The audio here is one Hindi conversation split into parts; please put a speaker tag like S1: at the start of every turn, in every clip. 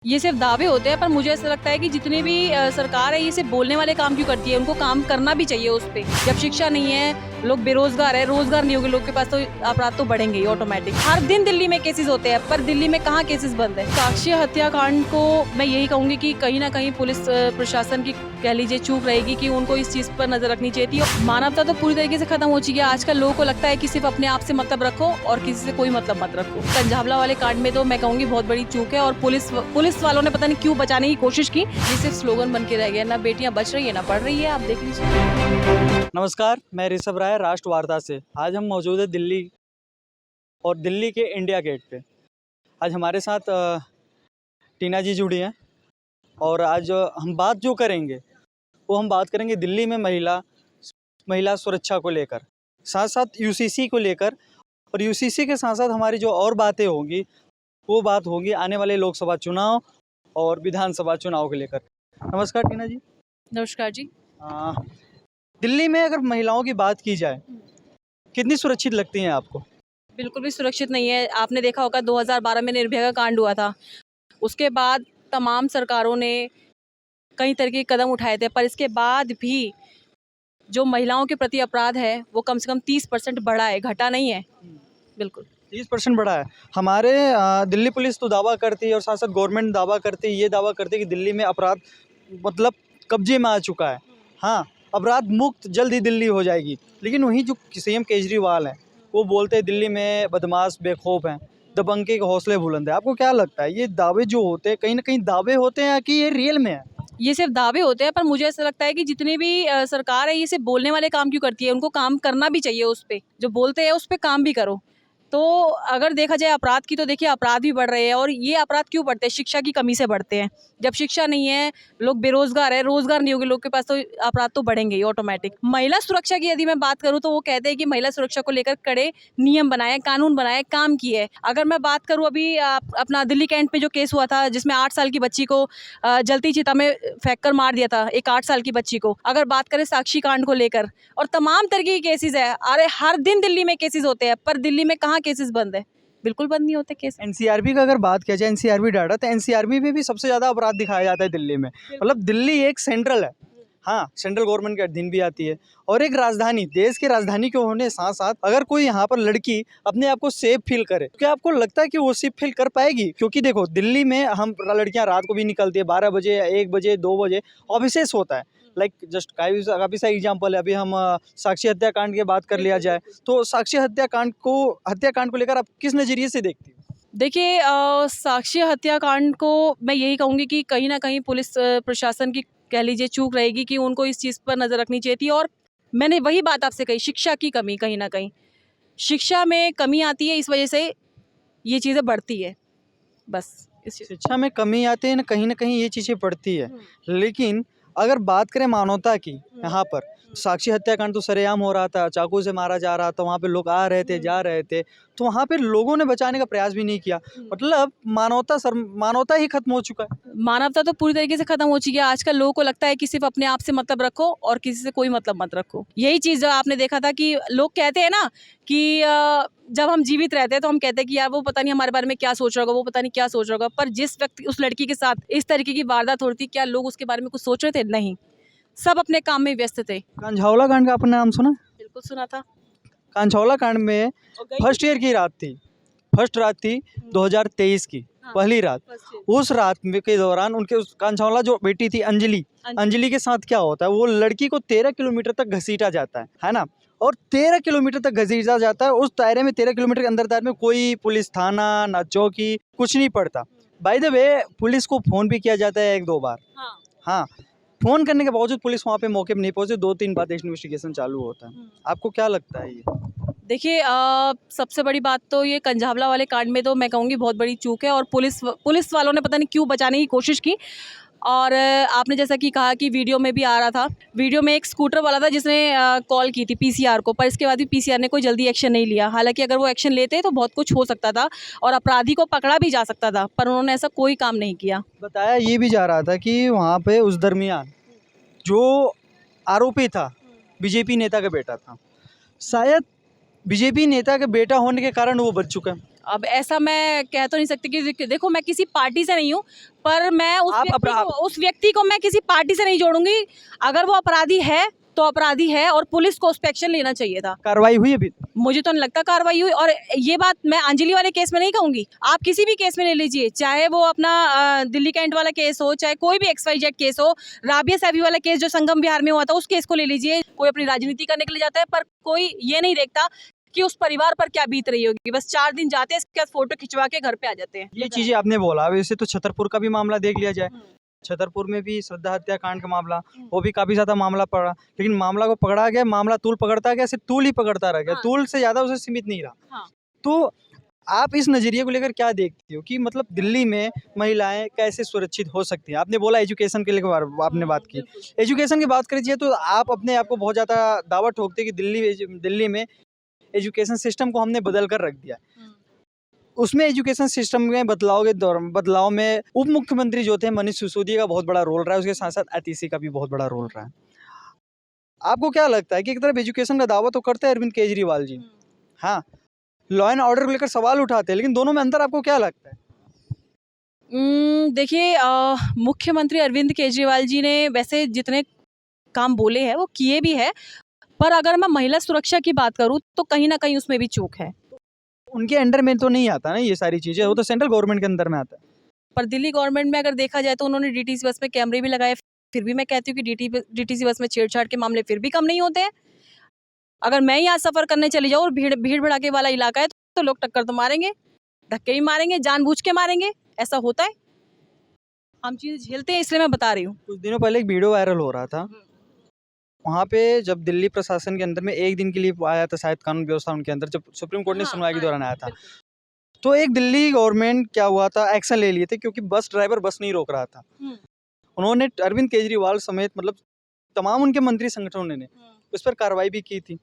S1: ये सिर्फ दावे होते हैं, पर मुझे ऐसा लगता है कि जितनी भी सरकार है ये सिर्फ बोलने वाले काम क्यों करती है, उनको काम करना भी चाहिए उस पे। जब शिक्षा नहीं है, लोग बेरोजगार है, रोजगार नहीं होगा लोग के पास, तो अपराध तो बढ़ेंगे ही ऑटोमेटिक। हर दिन दिल्ली में केसेस होते हैं, पर दिल्ली में कहाँ केसेस बंद है। साक्षी हत्याकांड को मैं यही कहूंगी कि कहीं ना कहीं पुलिस प्रशासन की कह लीजिए चूक रहेगी कि उनको इस चीज पर नजर रखनी चाहिए थी। मानवता तो पूरी तरीके से खत्म हो चुकी है। आजकल लोगों को लगता है कि सिर्फ अपने आप से मतलब रखो और किसी से कोई मतलब मत रखो। कंझावला वाले कांड में तो मैं कहूंगी बहुत बड़ी चूक है, और पुलिस वालों ने पता नहीं क्यों बचाने की कोशिश की। ये सिर्फ स्लोगन बन के रह गया, ना बेटियां बच रही है ना पढ़ रही है, आप देख लीजिए।
S2: नमस्कार, मैं ऋषभ राय राष्ट्र वार्ता से। आज हम मौजूद है दिल्ली और दिल्ली के इंडिया गेट पे। आज हमारे साथ टीना जी जुड़ी हैं और आज हम बात जो करेंगे वो हम बात करेंगे दिल्ली में महिला सुरक्षा को लेकर, साथ साथ यूसीसी को लेकर, और यूसीसी के साथ साथ हमारी जो और बातें होंगी वो बात होगी आने वाले लोकसभा चुनाव और विधानसभा चुनाव को लेकर। नमस्कार टीना जी।
S1: नमस्कार जी।
S2: दिल्ली में अगर महिलाओं की बात की जाए, कितनी सुरक्षित लगती हैं आपको?
S1: बिल्कुल भी सुरक्षित नहीं है। आपने देखा होगा 2012 में निर्भया का कांड हुआ था, उसके बाद तमाम सरकारों ने कई तरह के कदम उठाए थे, पर इसके बाद भी जो महिलाओं के प्रति अपराध है वो कम से कम 30% बढ़ा है, घटा नहीं है। बिल्कुल
S2: 30% बढ़ा है। हमारे दिल्ली पुलिस तो दावा करती है और साथ साथ गवर्नमेंट दावा करती है, ये दावा करती है कि दिल्ली में अपराध मतलब कब्जे में आ चुका है। हाँ, अपराध मुक्त जल्द ही दिल्ली हो जाएगी। लेकिन वहीं जो सीएम केजरीवाल हैं वो बोलते हैं दिल्ली में बदमाश बेखौफ हैं, दबंगे के हौसले बुलंद है। आपको क्या लगता है ये दावे जो होते हैं कहीं ना कहीं दावे होते हैं कि ये रियल में है?
S1: ये सिर्फ दावे होते हैं, पर मुझे ऐसा लगता है कि जितनी भी सरकार है ये सिर्फ बोलने वाले काम क्यों करती है, उनको काम करना भी चाहिए। उस पे जो बोलते हैं उस पे काम भी करो। तो अगर देखा जाए अपराध की, तो देखिए अपराध भी बढ़ रहे हैं, और ये अपराध क्यों बढ़ते हैं? शिक्षा की कमी से बढ़ते हैं। जब शिक्षा नहीं है, लोग बेरोजगार है, रोजगार नहीं होगा लोग के पास, तो अपराध तो बढ़ेंगे ही ऑटोमेटिक। महिला सुरक्षा की यदि मैं बात करूँ तो वो कहते हैं कि महिला सुरक्षा को लेकर कड़े नियम बनाए, कानून बनाए, काम किए। अगर मैं बात करूँ अभी अपना दिल्ली कैंट पे जो केस हुआ था, जिसमें 8 साल की बच्ची को जलती चिता में फेंक कर मार दिया था, एक 8 साल की बच्ची को। अगर बात करें साक्षी कांड को लेकर, और तमाम तरह के केसेस है। अरे हर दिन दिल्ली में केसेस होते हैं, पर दिल्ली में कहाँ केसेस बंद है? बिल्कुल बंद नहीं होते केस।
S2: एनसीआरबी का अगर बात किया जाए, एनसीआरबी डाटा, तो एनसीआरबी में भी सबसे ज़्यादा अपराध दिखाया जाता है दिल्ली में। मतलब दिल्ली एक सेंट्रल है, हाँ, सेंट्रल गवर्नमेंट के अधीन भी आती है और एक राजधानी, देश की राजधानी के होने साथ साथ अगर कोई यहाँ पर लड़की अपने आप को सेफ फील करे, क्या आपको लगता है कि वो सेफ फील कर पाएगी? क्योंकि देखो दिल्ली में हम लड़कियाँ रात को भी निकलती है, 12 बजे या 1 बजे 2 बजे ऑफिसेस होता है। लाइक जस्ट काफ़ी सा एग्जाम्पल है। अभी हम साक्षी हत्याकांड की बात कर लिया जाए, तो साक्षी हत्याकांड को लेकर आप किस नज़रिए से देखती हो?
S1: देखिए साक्षी हत्याकांड को मैं यही कहूँगी कि कहीं ना कहीं पुलिस प्रशासन की कह लीजिए चूक रहेगी कि उनको इस चीज़ पर नज़र रखनी चाहिए थी। और मैंने वही बात आपसे कही, शिक्षा की कमी, कहीं ना कहीं शिक्षा में कमी आती है, इस वजह से ये चीज़ें बढ़ती है। बस
S2: शिक्षा में कमी आती है, ना कहीं ये चीज़ें पड़ती है। लेकिन अगर बात करें मानवता की, यहाँ पर साक्षी हत्याकांड तो सरेआम हो रहा था, चाकू से मारा जा रहा था, वहाँ पे लोग आ रहे थे, जा रहे थे, तो वहाँ पे लोगों ने बचाने का प्रयास भी नहीं किया। मतलब मानवता ही खत्म हो चुका है।
S1: मानवता तो पूरी तरीके से खत्म हो चुकी है। आजकल लोगों को लगता है कि सिर्फ अपने आप से मतलब रखो और किसी से कोई मतलब मत रखो। यही चीज़ आपने देखा था कि लोग कहते हैं ना कि जब हम जीवित रहते हैं तो हम कहते हैं कि यार वो पता नहीं हमारे बारे में क्या सोच रहा होगा, वो पता नहीं क्या सोच रहा होगा। पर जिस व्यक्ति, उस लड़की के साथ इस तरीके की वारदात हो रही थी, क्या लोग उसके बारे में कुछ सोच रहे थे? नहीं, सब अपने काम में व्यस्त थे।
S2: कंझावला कांड का आपने नाम सुना?
S1: बिल्कुल सुना था।
S2: कंझावला कांड में फर्स्ट ईयर की रात थी, फर्स्ट रात थी 2023 की, पहली रात। उस रात में के दौरान उनके उस कंझावला जो बेटी थी अंजलि के साथ क्या होता है, वो लड़की को 13 किलोमीटर तक घसीटा जाता है ना? और 13 किलोमीटर तक घसीटा जाता है। उस दायरे में 13 किलोमीटर के अंदर दायरे में कोई पुलिस थाना ना चौकी कुछ नहीं पड़ता। बाय द वे पुलिस को फ़ोन भी किया जाता है 1-2 बार। हाँ, फ़ोन करने के बावजूद पुलिस वहाँ पे मौके पे नहीं पहुँची, 2-3 बार इन्वेस्टिगेशन चालू होता है। आपको क्या लगता है ये?
S1: देखिए सबसे बड़ी बात तो ये कंझावला वाले कांड में तो मैं कहूँगी बहुत बड़ी चूक है, और पुलिस वालों ने पता नहीं क्यों बचाने की कोशिश की। और आपने जैसा कि कहा कि वीडियो में भी आ रहा था, वीडियो में एक स्कूटर वाला था जिसने कॉल की थी पीसीआर को, पर इसके बाद भी पीसीआर ने कोई जल्दी एक्शन नहीं लिया। हालांकि अगर वो एक्शन लेते तो बहुत कुछ हो सकता था और अपराधी को पकड़ा भी जा सकता था, पर उन्होंने ऐसा कोई काम नहीं किया।
S2: बताया ये भी जा रहा था कि वहाँ पे उस दरमियान जो आरोपी था बीजेपी नेता का बेटा था। शायद बीजेपी नेता का बेटा होने के कारण वो बच चुका है।
S1: अब ऐसा मैं कह तो नहीं सकती कि देखो मैं किसी पार्टी से नहीं हूँ, पर मैं उस व्यक्ति को मैं किसी पार्टी से नहीं जोड़ूंगी। अगर वो अपराधी है तो अपराधी है, और पुलिस को उस पर एक्शन लेना चाहिए था।
S2: कार्रवाई हुई अभी?
S1: मुझे तो नहीं लगता कार्रवाई हुई। और ये बात मैं अंजलि वाले केस में नहीं कहूंगी, आप किसी भी केस में ले लीजिए, चाहे वो अपना दिल्ली कैंट वाला केस हो, चाहे कोई भी XYZ केस हो, राबिया सैफी वाला केस जो संगम विहार में हुआ था, उस केस को ले लीजिए। कोई अपनी राजनीति करने के लिए जाता है, पर कोई ये नहीं देखता कि उस परिवार पर क्या बीत रही होगी। बस 4 दिन जाते हैं, इसके बाद फोटो खिंचवा के घर पे आ जाते हैं।
S2: ये चीजें आपने बोला, वैसे तो छतरपुर का भी मामला देख लिया जाए। छतरपुर में भी श्रद्धा हत्याकांड का मामला, वो भी काफी ज्यादा मामला पड़ा, लेकिन मामला को पकड़ा गया, मामला तूल पकड़ता गया, सिर्फ तूल ही पकड़ता रह गया, तूल से ज्यादा उसे सीमित नहीं रहा। तो आप इस नजरिए को लेकर क्या देखती हो कि मतलब दिल्ली में महिलाएं कैसे सुरक्षित हो सकती हैं? आपने बोला एजुकेशन के लिए आपने बात की, एजुकेशन की बात करिए तो आप अपने आप को बहुत ज्यादा दावा ठोकते हैं कि दिल्ली में एजुकेशन सिस्टम को हमने बदल कर रख दिया। उसमें एजुकेशन सिस्टम में बदलाव में उप मुख्यमंत्री जो थे मनीष सिसोदिया का बहुत बड़ा रोल रहा है, उसके साथ साथ आतिशी का भी बहुत बड़ा रोल रहा है। आपको क्या लगता है कि एक तरफ एजुकेशन का दावा तो करते हैं अरविंद केजरीवाल जी, हाँ, लॉ एंड ऑर्डर को लेकर सवाल उठाते हैं, लेकिन दोनों में अंतर आपको क्या लगता है?
S1: देखिए, मुख्यमंत्री अरविंद केजरीवाल जी ने वैसे जितने काम बोले हैं वो किए भी है, पर अगर मैं महिला सुरक्षा की बात करूं तो कहीं ना कहीं उसमें भी चूक है।
S2: उनके अंडर में तो नहीं आता ना ये सारी चीजें, वो तो सेंट्रल गवर्नमेंट के अंदर में आता है।
S1: पर दिल्ली गवर्नमेंट में अगर देखा जाए तो उन्होंने DTC बस में कैमरे भी लगाए, फिर भी मैं कहती हूँ कि DTC बस में छेड़छाड़ के मामले फिर भी कम नहीं होते हैं। अगर मैं यहाँ सफर करने चली जाऊँ और भीड़ भड़ाके वाला इलाका है तो लोग टक्कर तो मारेंगे, धक्के भी मारेंगे, जानबूझ के मारेंगे, ऐसा होता है। हम चीज़ झेलते हैं, इसलिए मैं बता रही हूँ।
S2: कुछ दिनों पहले एक वीडियो वायरल हो रहा था, वहाँ पे जब दिल्ली प्रशासन के अंदर में एक दिन के लिए आया था शायद कानून व्यवस्था उनके अंदर, जब सुप्रीम कोर्ट ने सुनवाई के दौरान आया था, तो एक दिल्ली गवर्नमेंट क्या हुआ था, एक्शन ले लिए थे क्योंकि बस ड्राइवर बस नहीं रोक रहा था। उन्होंने अरविंद केजरीवाल समेत मतलब तमाम उनके मंत्री संगठनों ने उस पर कार्रवाई भी की थी।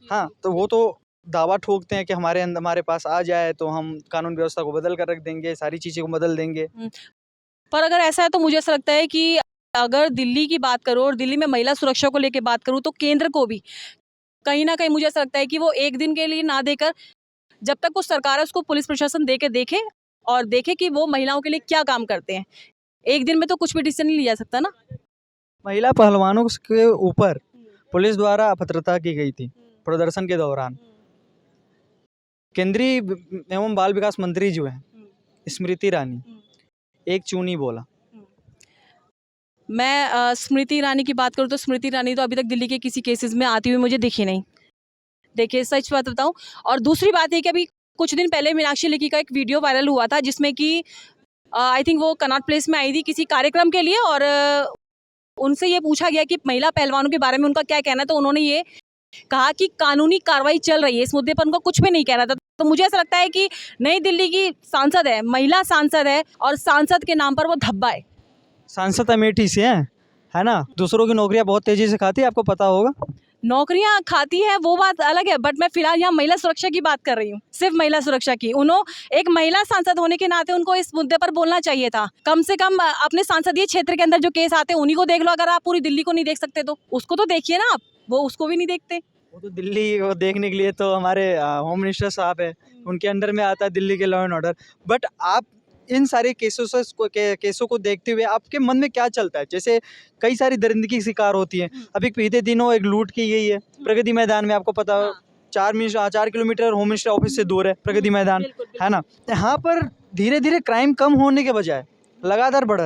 S2: हाँ, तो वो तो दावा ठोकते हैं कि हमारे पास आ जाए तो हम कानून व्यवस्था को बदल कर रख देंगे, सारी चीज़ें को बदल देंगे।
S1: पर अगर ऐसा है तो मुझे ऐसा लगता है कि अगर दिल्ली की बात करो और दिल्ली में महिला सुरक्षा को लेकर बात करूँ तो केंद्र को भी कहीं ना कहीं मुझे ऐसा लगता है कि वो एक दिन के लिए ना देकर, जब तक वो सरकार है उसको पुलिस प्रशासन देखे और देखे कि वो महिलाओं के लिए क्या काम करते हैं। एक दिन में तो कुछ भी डिसीजन नहीं लिया जा सकता ना।
S2: महिला पहलवानों के ऊपर पुलिस द्वारा अभद्रता की गई थी प्रदर्शन के दौरान। केंद्रीय एवं बाल विकास मंत्री जो है स्मृति ईरानी एक चूनी बोला।
S1: मैं स्मृति ईरानी की बात करूँ तो स्मृति ईरानी तो अभी तक दिल्ली के किसी केसेस में आती हुई मुझे दिखी नहीं। देखिए, सच बात बताऊं, और दूसरी बात है कि अभी कुछ दिन पहले मीनाक्षी लेखी का एक वीडियो वायरल हुआ था जिसमें कि आई थिंक वो कनॉट प्लेस में आई थी किसी कार्यक्रम के लिए, और उनसे ये पूछा गया कि महिला पहलवानों के बारे में उनका क्या कहना है, तो उन्होंने ये कहा कि कानूनी कार्रवाई चल रही है, इस मुद्दे पर उनको कुछ भी नहीं कहना था। तो मुझे ऐसा लगता है कि नई दिल्ली की सांसद है, महिला सांसद है, और सांसद के नाम पर वो धब्बा है।
S2: सांसद अमेठी से है ना, दूसरों की नौकरियां बहुत तेजी से खाती है, आपको पता होगा।
S1: नौकरियां खाती है वो बात अलग है, बट मैं फिलहाल यहाँ महिला सुरक्षा की बात कर रही हूँ, सिर्फ महिला सुरक्षा की। उन्होंने एक महिला सांसद होने के नाते उनको इस मुद्दे पर बोलना चाहिए था। कम से कम अपने संसदीय क्षेत्र के अंदर जो केस आते हैं उन्हीं को देख लो। अगर आप पूरी दिल्ली को नहीं देख सकते तो उसको तो देखिए ना आप, वो उसको भी नहीं देखते।
S2: वो तो दिल्ली को देखने के लिए तो हमारे होम मिनिस्टर साहब है, उनके अंडर में आता है दिल्ली के लॉ एंड ऑर्डर। बट आप इन सारे केसों को देखते हुए आपके मन में क्या चलता है? जैसे कई सारी दरिंदगी की शिकार होती है। अभी बीते दिनों एक लूट की गई है प्रगति मैदान में, आपको पता हो 4 किलोमीटर होम मिनिस्टर ऑफिस से दूर है प्रगति मैदान, है ना। यहाँ पर धीरे धीरे क्राइम कम होने के बजाय लगातार बढ़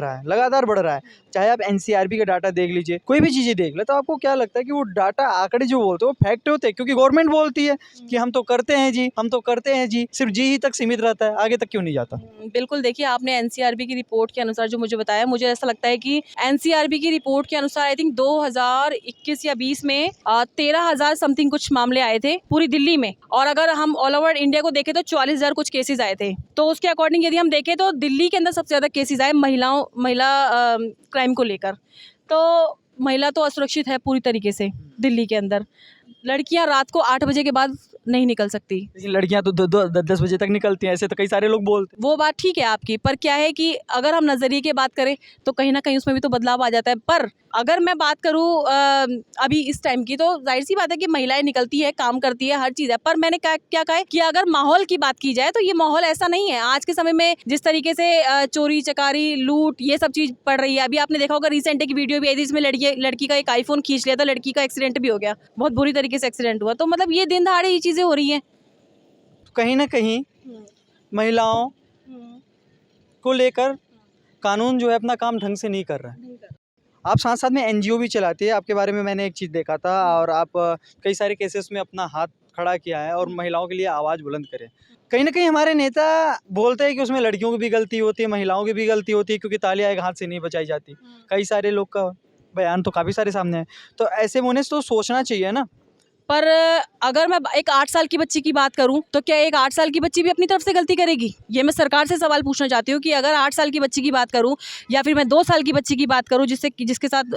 S2: रहा है। चाहे आप NCRB का डाटा देख लीजिए, कोई भी चीज़ें देख ले, तो आपको क्या लगता है कि वो डाटा आंकड़े जो बोलते हैं वो फैक्ट होते हैं? क्योंकि गवर्नमेंट बोलती है कि हम तो करते हैं जी, सिर्फ जी ही तक सीमित रहता है, आगे तक क्यों नहीं जाता?
S1: बिल्कुल, देखिए, आपने NCRB की रिपोर्ट के अनुसार जो मुझे बताया, मुझे ऐसा लगता है कि NCRB की रिपोर्ट के अनुसार आई थिंक 2021 या 20 में 13,000 समथिंग कुछ मामले आए थे पूरी दिल्ली में, और अगर हम ऑल ओवर इंडिया को देखें तो 44,000 कुछ केसेज आए थे। तो उसके अकॉर्डिंग यदि हम देखें तो दिल्ली के अंदर सबसे ज़्यादा केसेज आए महिला क्राइम को लेकर। तो महिला तो असुरक्षित है पूरी तरीके से दिल्ली के अंदर। लड़कियां रात को 8 बजे के बाद नहीं निकल सकती।
S2: लेकिन लड़कियां तो 10 बजे तक निकलती हैं, ऐसे तो कई सारे लोग बोलते
S1: वो बात ठीक है आपकी, पर क्या है कि अगर हम नज़रिए की बात करें तो कहीं ना कहीं उसमें भी तो बदलाव आ जाता है। पर अगर मैं बात करूँ अभी इस टाइम की, तो जाहिर सी बात है कि महिलाएं निकलती है, काम करती है, हर चीज़ है। पर मैंने क्या कहा है कि अगर माहौल की बात की जाए तो ये माहौल ऐसा नहीं है। आज के समय में जिस तरीके से चोरी चकारी लूट ये सब चीज़ पड़ रही है, अभी आपने देखा होगा रिसेंट एक वीडियो भी आई थी जिसमें लड़की का एक आईफोन खींच लिया था, लड़की का एक्सीडेंट भी हो गया, बहुत बुरी तरीके से एक्सीडेंट हुआ। तो मतलब ये दिन दहाड़े ये चीज़ें हो रही हैं।
S2: हैं। कहीं ना कहीं महिलाओं को लेकर कानून जो है अपना काम ढंग से नहीं कर रहा है। आप साथ साथ में एनजीओ भी चलाती है, आपके बारे में मैंने एक चीज़ देखा था, और आप कई सारे केसेस में अपना हाथ खड़ा किया है और महिलाओं के लिए आवाज़ बुलंद करें। कहीं ना कहीं हमारे नेता बोलते हैं कि उसमें लड़कियों की भी गलती होती है, महिलाओं की भी गलती होती है, क्योंकि तालियां एक हाथ से नहीं बजाई जाती। कई सारे लोग का बयान तो काफ़ी सारे सामने है, तो ऐसे में उन्हें तो सोचना चाहिए ना।
S1: पर अगर मैं एक 8 साल की बच्ची की बात करूं तो क्या एक 8 साल की बच्ची भी अपनी तरफ से गलती करेगी? ये मैं सरकार से सवाल पूछना चाहती हूँ कि अगर 8 साल की बच्ची की बात करूं या फिर मैं 2 साल की बच्ची की बात करूं जिसके साथ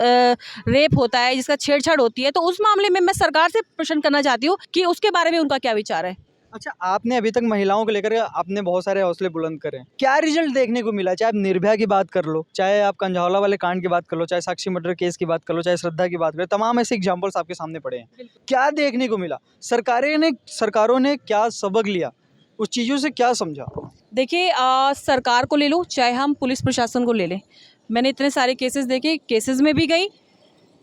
S1: रेप होता है, जिसका छेड़छाड़ होती है, तो उस मामले में मैं सरकार से प्रश्न करना चाहती हूँ कि उसके बारे में उनका क्या विचार है।
S2: अच्छा, आपने अभी तक महिलाओं को लेकर आपने बहुत सारे हौसले बुलंद करे, क्या रिजल्ट देखने को मिला? चाहे आप निर्भया की बात कर लो, चाहे आप कंझौला वाले कांड की बात कर लो, चाहे साक्षी मर्डर केस की बात कर लो, चाहे श्रद्धा की बात कर लो, तमाम ऐसे एग्जाम्पल्स आपके सामने पड़े हैं। क्या देखने को मिला? सरकारों ने क्या सबक लिया, उस चीज़ों से क्या समझा?
S1: देखिए सरकार को ले लो, चाहे हम पुलिस प्रशासन को ले लें, मैंने इतने सारे केसेस देखे, केसेस में भी गई,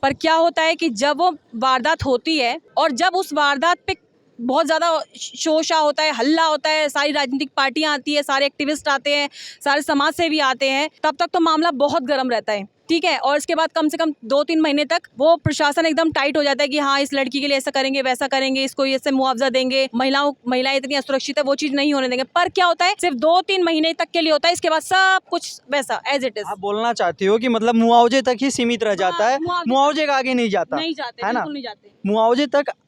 S1: पर क्या होता है कि जब वो वारदात होती है और जब उस वारदात पे बहुत ज़्यादा शोशा होता है, हल्ला होता है, सारी राजनीतिक पार्टियां आती है, सारे एक्टिविस्ट आते हैं, सारे समाज सेवी आते हैं, तब तक तो मामला बहुत गर्म रहता है, ठीक है। और इसके बाद कम से कम 2-3 महीने तक वो प्रशासन एकदम टाइट हो जाता है कि हाँ इस लड़की के लिए ऐसा करेंगे, वैसा करेंगे, इसको ऐसे मुआवजा देंगे, महिलाएं इतनी असुरक्षित है, वो चीज़ नहीं होने देंगे। पर क्या होता है, सिर्फ 2-3 महीने तक के लिए होता है, इसके बाद सब कुछ वैसा एज इट इज।
S2: आप बोलना चाहती हो कि मतलब मुआवजे तक ही सीमित रह जाता है, मुआवजे का आगे नहीं जाता,
S1: नहीं जाते,
S2: है ना?
S1: बिल्कुल नहीं जाते,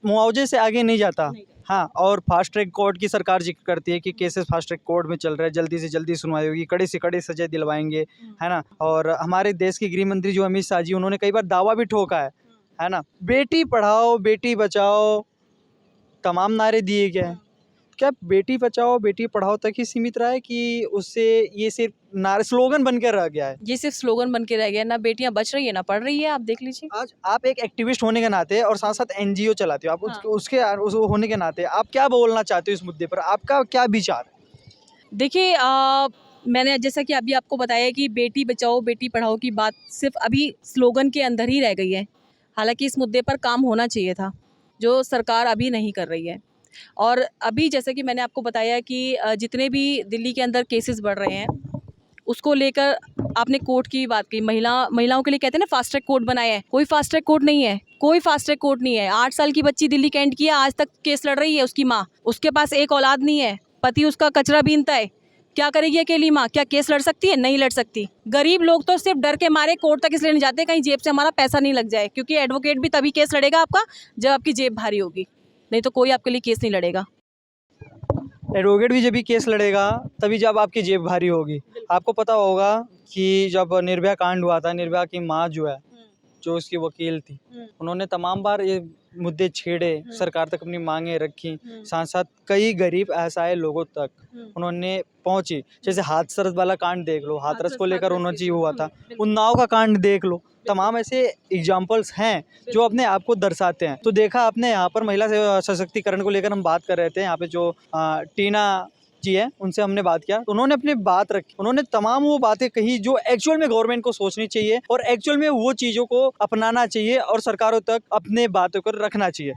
S2: मुआवजे से आगे नहीं जाता।
S1: नहीं।
S2: हाँ, और फास्ट ट्रैक कोर्ट की सरकार जिक्र करती है कि केसेस फास्ट ट्रैक कोर्ट में चल रहे हैं, जल्दी से जल्दी सुनवाई होगी, कड़े से कड़े सजा दिलवाएंगे, है ना? और हमारे देश के गृह मंत्री जो अमित शाह जी, उन्होंने कई बार दावा भी ठोका है ना? बेटी पढ़ाओ बेटी बचाओ तमाम नारे दिए गए हैं। क्या बेटी बचाओ बेटी पढ़ाओ तक ही सीमित रहा है कि उससे ये सिर्फ नारे स्लोगन बन के रह गया है?
S1: ये सिर्फ स्लोगन बन के रह गया, ना बेटियां बच रही है ना पढ़ रही है, आप देख लीजिए।
S2: आज आप एक एक्टिविस्ट होने के नाते और साथ साथ एनजीओ चलाते हो, आप उस होने के नाते आप क्या बोलना चाहते हो इस मुद्दे पर? आपका क्या विचार?
S1: देखिए मैंने जैसा कि अभी आपको बताया कि बेटी बचाओ बेटी पढ़ाओ की बात सिर्फ अभी स्लोगन के अंदर ही रह गई है। हालांकि इस मुद्दे पर काम होना चाहिए था, जो सरकार अभी नहीं कर रही है। और अभी जैसे कि मैंने आपको बताया कि जितने भी दिल्ली के अंदर केसेस बढ़ रहे हैं, उसको लेकर आपने कोर्ट की बात की, महिलाओं के लिए कहते हैं ना फास्ट ट्रैक कोर्ट बनाया है, कोई फास्ट ट्रैक कोर्ट नहीं है, कोई फास्ट ट्रैक कोर्ट नहीं है। 8 साल की बच्ची दिल्ली कैंट की है, आज तक केस लड़ रही है उसकी माँ, उसके पास एक औलाद नहीं है, पति उसका कचरा बीनता है, क्या करेगी अकेली माँ? क्या केस लड़ सकती है? नहीं लड़ सकती। गरीब लोग तो सिर्फ डर के मारे कोर्ट तक इसलिए नहीं जाते कहीं जेब से हमारा पैसा नहीं लग जाए, क्योंकि एडवोकेट भी तभी केस लड़ेगा आपका जब आपकी जेब भारी होगी, नहीं तो कोई आपके लिए केस नहीं लड़ेगा।
S2: एडवोकेट भी जब भी केस लड़ेगा तभी जब आपकी जेब भारी होगी। आपको पता होगा कि जब निर्भया कांड हुआ था, निर्भया की माँ जो है, जो उसकी वकील थी, उन्होंने तमाम बार ये मुद्दे छेड़े, सरकार तक अपनी मांगे रखी, साथ साथ कई गरीब असहाय लोगों तक उन्होंने पहुंची। जैसे हाथरस वाला कांड देख लो, हाथरस को लेकर उन्होंने हुआ था, उन्नाव का कांड देख लो, तमाम ऐसे एग्जाम्पल्स हैं जो अपने आप को दर्शाते हैं। तो देखा आपने, यहाँ पर महिला सशक्तिकरण को लेकर हम बात कर रहे थे, यहाँ पे जो टीना जी है उनसे हमने बात किया, तो उन्होंने अपनी बात रखी, उन्होंने तमाम वो बातें कही जो एक्चुअल में गवर्नमेंट को सोचनी चाहिए और एक्चुअल में वो चीज़ों को अपनाना चाहिए और सरकारों तक अपने बातों को रखना चाहिए।